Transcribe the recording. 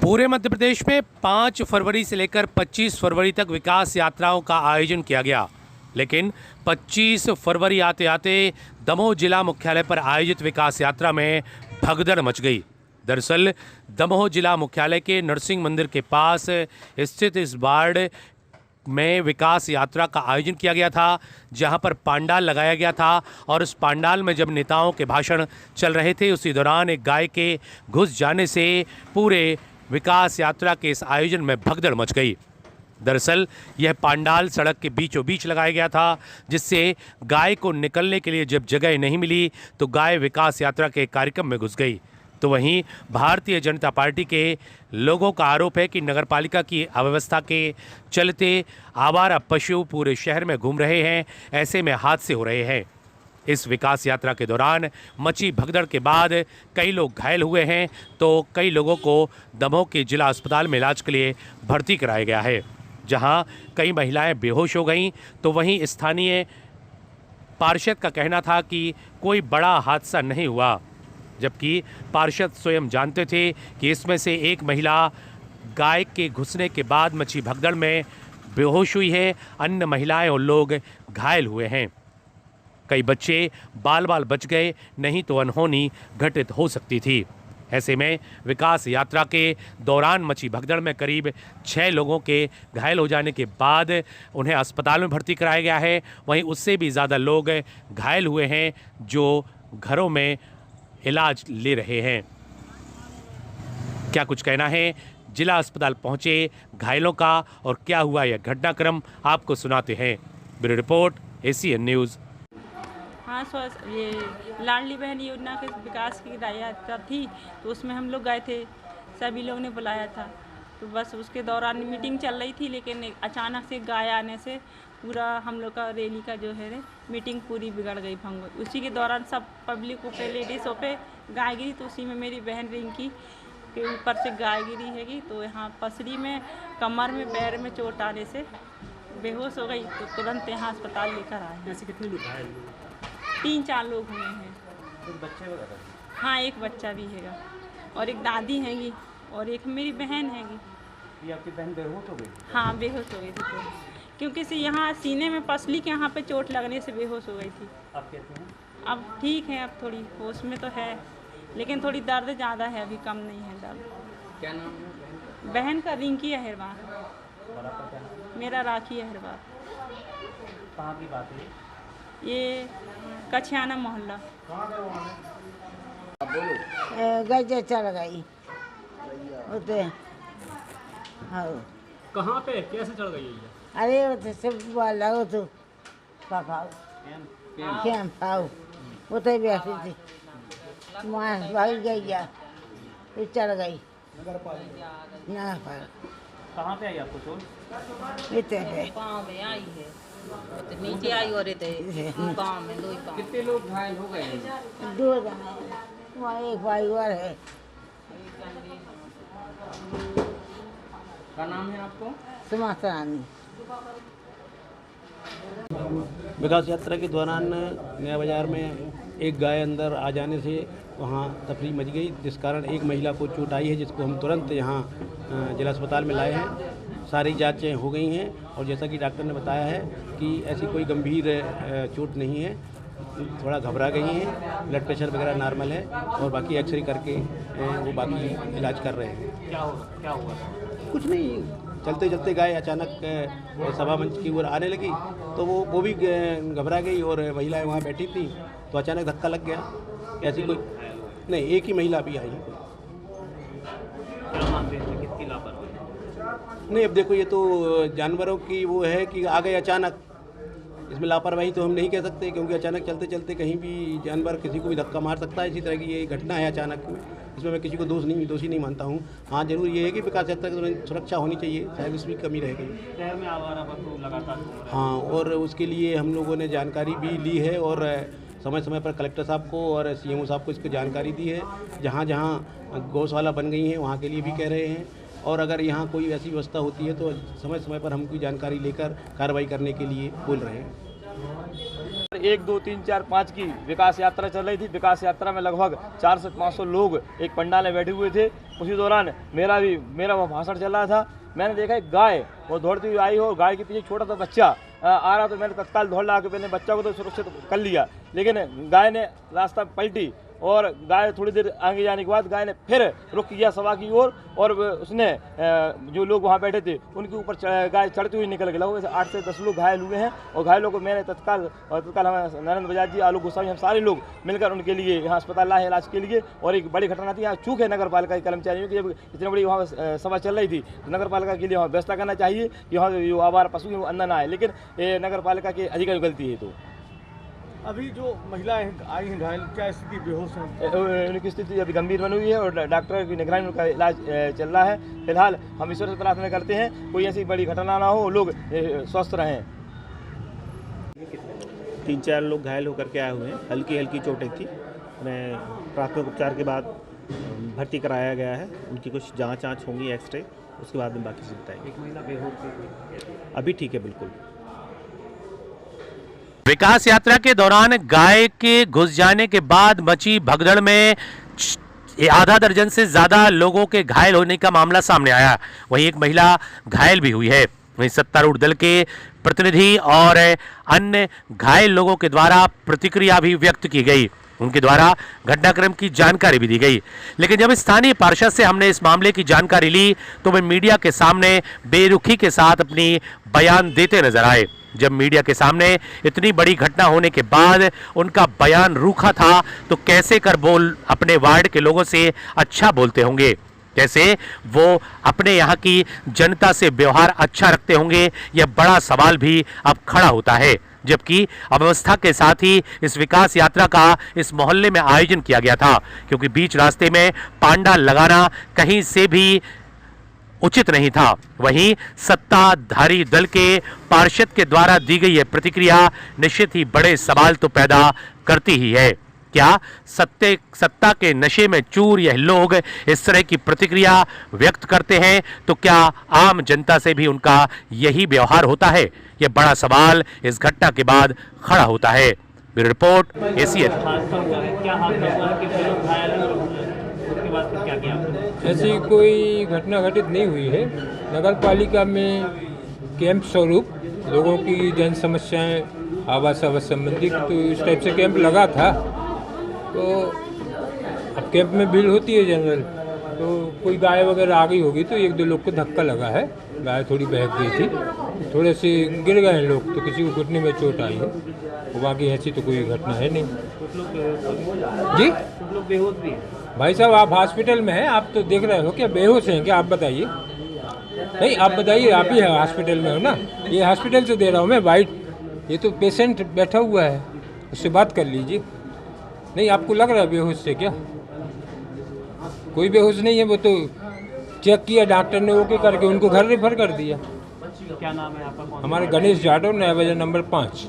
पूरे मध्य प्रदेश में 5 फरवरी से लेकर 25 फरवरी तक विकास यात्राओं का आयोजन किया गया, लेकिन 25 फरवरी आते आते दमोह जिला मुख्यालय पर आयोजित विकास यात्रा में भगदड़ मच गई। दरअसल दमोह जिला मुख्यालय के नरसिंह मंदिर के पास स्थित इस वार्ड में विकास यात्रा का आयोजन किया गया था, जहां पर पांडाल लगाया गया था और उस पांडाल में जब नेताओं के भाषण चल रहे थे, उसी दौरान एक गाय के घुस जाने से पूरे विकास यात्रा के इस आयोजन में भगदड़ मच गई। दरअसल यह पांडाल सड़क के बीचों बीच लगाया गया था, जिससे गाय को निकलने के लिए जब जगह नहीं मिली तो गाय विकास यात्रा के कार्यक्रम में घुस गई। तो वहीं भारतीय जनता पार्टी के लोगों का आरोप है कि नगरपालिका की अव्यवस्था के चलते आवारा पशु पूरे शहर में घूम रहे हैं, ऐसे में हादसे हो रहे हैं। इस विकास यात्रा के दौरान मची भगदड़ के बाद कई लोग घायल हुए हैं, तो कई लोगों को दमोह के जिला अस्पताल में इलाज के लिए भर्ती कराया गया है, जहां कई महिलाएं बेहोश हो गईं। तो वहीं स्थानीय पार्षद का कहना था कि कोई बड़ा हादसा नहीं हुआ, जबकि पार्षद स्वयं जानते थे कि इसमें से एक महिला गाय के घुसने के बाद मची भगदड़ में बेहोश हुई है, अन्य महिलाएं और लोग घायल हुए हैं। कई बच्चे बाल बाल बच गए, नहीं तो अनहोनी घटित हो सकती थी। ऐसे में विकास यात्रा के दौरान मची भगदड़ में करीब 6 लोगों के घायल हो जाने के बाद उन्हें अस्पताल में भर्ती कराया गया है। वहीं उससे भी ज़्यादा लोग घायल हुए हैं, जो घरों में इलाज ले रहे हैं। क्या कुछ कहना है जिला अस्पताल पहुंचे घायलों का और क्या हुआ यह घटनाक्रम, आपको सुनाते हैं। Bureau report, ACN news. हाँ, ये लाडली बहन योजना के विकास की यात्रा थी, तो उसमें हम लोग गए थे, सभी लोग ने बुलाया था। तो बस उसके दौरान मीटिंग चल रही थी, लेकिन अचानक से गाय आने से पूरा हम लोग का रैली का जो है मीटिंग पूरी बिगड़ गई, भंग। उसी के दौरान सब पब्लिक पे लेडीज़ों पे गाय गिरी, तो उसी में मेरी बहन रिंकी के ऊपर से गाय गिरी हैगी, तो यहाँ पसरी में, कमर में, पैर में चोट आने से बेहोश हो गई। तो तुरंत यहाँ अस्पताल लेकर आए। ऐसे कितने लोग घायल हुए? 3-4 लोग हुए हैं। एक बच्चे वगैरह? हाँ, एक बच्चा भी हैगा और एक दादी हैगी और एक मेरी बहन हैगी। ये आपकी बहन बेहोश हो गई? हाँ, बेहोश हो गई थी, तो क्योंकि से यहाँ सीने में पसली के यहाँ पे चोट लगने से बेहोश हो गई थी। आप कैसे हैं? अब ठीक है, अब थोड़ी होश में तो है, लेकिन थोड़ी दर्द ज़्यादा है, अभी कम नहीं है दर्द। क्या नाम है बहन का? रिंकी अहिरबार। और आपका क्या नाम? मेरा राखी अहिरबार। कहाँ की बात है? ये कछियाना मोहल्ला। गज चढ़ गई उते। हाँ, कहाँ पे कैसे चढ़ गई है? अरे उते सब लगो तो पकाओ क्या पाओ उते बैठी थी, मां भाग गई या ये चढ़ गई ना पर। कहाँ पे आई आपको चोट? इते पे पाँव में आई है, तो नीचे आई और पाँव में, 2 पाँव। कितने लोग घायल हो गए? 2 जने, वहाँ एक भाई और है। क्या नाम है आपको? समासरानी। विकास यात्रा के दौरान नया बाज़ार में एक गाय अंदर आ जाने से वहाँ तफरी मच गई, जिस कारण एक महिला को चोट आई है, जिसको हम तुरंत यहाँ जिला अस्पताल में लाए हैं। सारी जांचें हो गई हैं और जैसा कि डॉक्टर ने बताया है कि ऐसी कोई गंभीर चोट नहीं है, थोड़ा घबरा गई हैं, ब्लड प्रेशर वगैरह नॉर्मल है और बाकी एक्सरे करके वो बाकी इलाज कर रहे हैं। क्या हुआ? कुछ नहीं, चलते चलते गाय अचानक सभा मंच की ओर आने लगी, तो वो भी घबरा गई और महिलाएं वहाँ बैठी थी, तो अचानक धक्का लग गया। ऐसी कोई नहीं, एक ही महिला भी आई है। किसकी लापरवाही? नहीं, अब देखो ये तो जानवरों की वो है कि आ गए अचानक, इसमें लापरवाही तो हम नहीं कह सकते, क्योंकि अचानक चलते चलते कहीं भी जानवर किसी को भी धक्का मार सकता है। इसी तरह की ये घटना है अचानक में, इसमें मैं किसी को दोषी नहीं मानता हूँ। हाँ, जरूर ये है कि विकास यात्रा के दौरान सुरक्षा होनी चाहिए, शायद इसमें कमी रह गई। शहर में आवारा पशु लगातार? हाँ, और उसके लिए हम लोगों ने जानकारी भी ली है और समय समय पर कलेक्टर साहब को और CMO साहब को इसकी जानकारी दी है। जहाँ जहाँ गौशाला बन गई हैं वहाँ के लिए भी कह रहे हैं, और अगर यहाँ कोई ऐसी व्यवस्था होती है तो समय समय पर हमको जानकारी लेकर कार्रवाई करने के लिए बोल रहे हैं। 1, 2, 3, 4, 5 की विकास यात्रा चल रही थी। विकास यात्रा में लगभग 400 से 500 लोग एक पंडाल में बैठे हुए थे। उसी दौरान मेरा वह भाषण चल रहा था। मैंने देखा एक गाय वो दौड़ती हुई आई हो, गाय के पीछे छोटा सा बच्चा आ रहा, तो मैंने तत्काल दौड़ लगा के पहले बच्चा को तो सुरक्षित कर लिया, लेकिन गाय ने रास्ता पलटी और गाय थोड़ी देर आगे जाने के बाद गाय ने फिर रुख किया सभा की ओर और उसने जो लोग वहाँ बैठे थे उनके ऊपर गाय चढ़ती हुई निकल गई। लगभग 8 से 10 लोग घायल हुए हैं और घायलों को मैंने तत्काल हमारे नरेंद्र बजाज जी, आलोक गोस्वामी, हम सारे लोग मिलकर उनके लिए यहाँ अस्पताल लाए इलाज के लिए। और एक बड़ी घटना थी, यहाँ चूक है नगर पालिका के कर्मचारियों की। जब इतनी बड़ी वहाँ सभा चल रही थी तो नगर पालिका के लिए वहाँ व्यवस्था करना चाहिए कि वहाँ जो आवारा पशु हैं वो अंदर ना आए, लेकिन नगर पालिका के अधिकारी की गलती है। तो अभी जो महिलाएं आई हैं घायल, क्या स्थिति, बेहोश हैं? उनकी स्थिति अभी गंभीर बनी हुई है और डॉक्टर की निगरानी में उनका इलाज चल रहा है। फिलहाल हम ईश्वर से प्रार्थना करते हैं कोई ऐसी बड़ी घटना ना हो, लोग स्वस्थ रहें। 3-4 लोग घायल होकर के आए हुए हैं, हल्की चोटें थी। उन्हें प्राथमिक उपचार के बाद भर्ती कराया गया है। उनकी कुछ जाँच होंगी, एक्सरे, उसके बाद में बाकी से बताएंगे। एक महिला बेहोश थी, अभी ठीक है, बिल्कुल। विकास यात्रा के दौरान गाय के घुस जाने के बाद मची भगदड़ में आधा दर्जन से ज्यादा लोगों के घायल होने का मामला सामने आया। वहीं एक महिला घायल भी हुई है। वहीं सत्तारूढ़ दल के प्रतिनिधि और अन्य घायल लोगों के द्वारा प्रतिक्रिया भी व्यक्त की गई। उनके द्वारा घटनाक्रम की जानकारी भी दी गई। लेकिन जब स्थानीय पार्षद से हमने इस मामले की जानकारी ली तो वे मीडिया के सामने बेरुखी के साथ अपनी बयान देते नजर आए। जब मीडिया के सामने इतनी बड़ी घटना होने के बाद उनका बयान रूखा था तो कैसे कर बोल अपने वार्ड के लोगों से अच्छा बोलते होंगे, कैसे वो अपने यहाँ की जनता से व्यवहार अच्छा रखते होंगे, यह बड़ा सवाल भी अब खड़ा होता है। जबकि अव्यवस्था के साथ ही इस विकास यात्रा का इस मोहल्ले में आयोजन किया गया था, क्योंकि बीच रास्ते में पांडाल लगाना कहीं से भी उचित नहीं था। वहीं सत्ताधारी दल के पार्षद के द्वारा दी गई यह प्रतिक्रिया निश्चित ही बड़े सवाल तो पैदा करती ही है। क्या सत्ता के नशे में चूर यह लोग इस तरह की प्रतिक्रिया व्यक्त करते हैं तो क्या आम जनता से भी उनका यही व्यवहार होता है? यह बड़ा सवाल इस घटना के बाद खड़ा होता है। Bureau report, ACN. क्या हादसा हुआ कि लोग घायल हैं, उसके बाद फिर क्या किया आपने? ऐसी कोई घटना घटित नहीं हुई है। नगर पालिका में कैंप स्वरूप लोगों की जन समस्याएं आवास संबंधी तो इस टाइप से कैंप लगा था। तो अब कैंप में भीड़ होती है जनरल, तो कोई गाय वगैरह आ गई होगी तो 1-2 लोग को धक्का लगा है। गाय थोड़ी बहक गई थी, थोड़े से गिर गए हैं लोग, तो किसी को घुटने में चोट आई है। बाकी ऐसी तो कोई घटना है नहीं। जी, कुछ लोग बेहोश भी हैं। भाई साहब, आप हॉस्पिटल में हैं, आप तो देख रहे हो, क्या बेहोश हैं क्या? आप बताइए। नहीं, आप बताइए, आप ही हॉस्पिटल में हो ना? ये हॉस्पिटल से दे रहा हूँ मैं वाइट, ये तो पेशेंट बैठा हुआ है, उससे बात कर लीजिए। नहीं, आपको लग रहा है बेहोश से क्या? कोई बेहोश नहीं है, वो तो चेक किया डॉक्टर ने, ओके करके उनको घर रेफर कर दिया। क्या नाम है आपका? हमारे गणेश यादव, नया बाजार नंबर 5।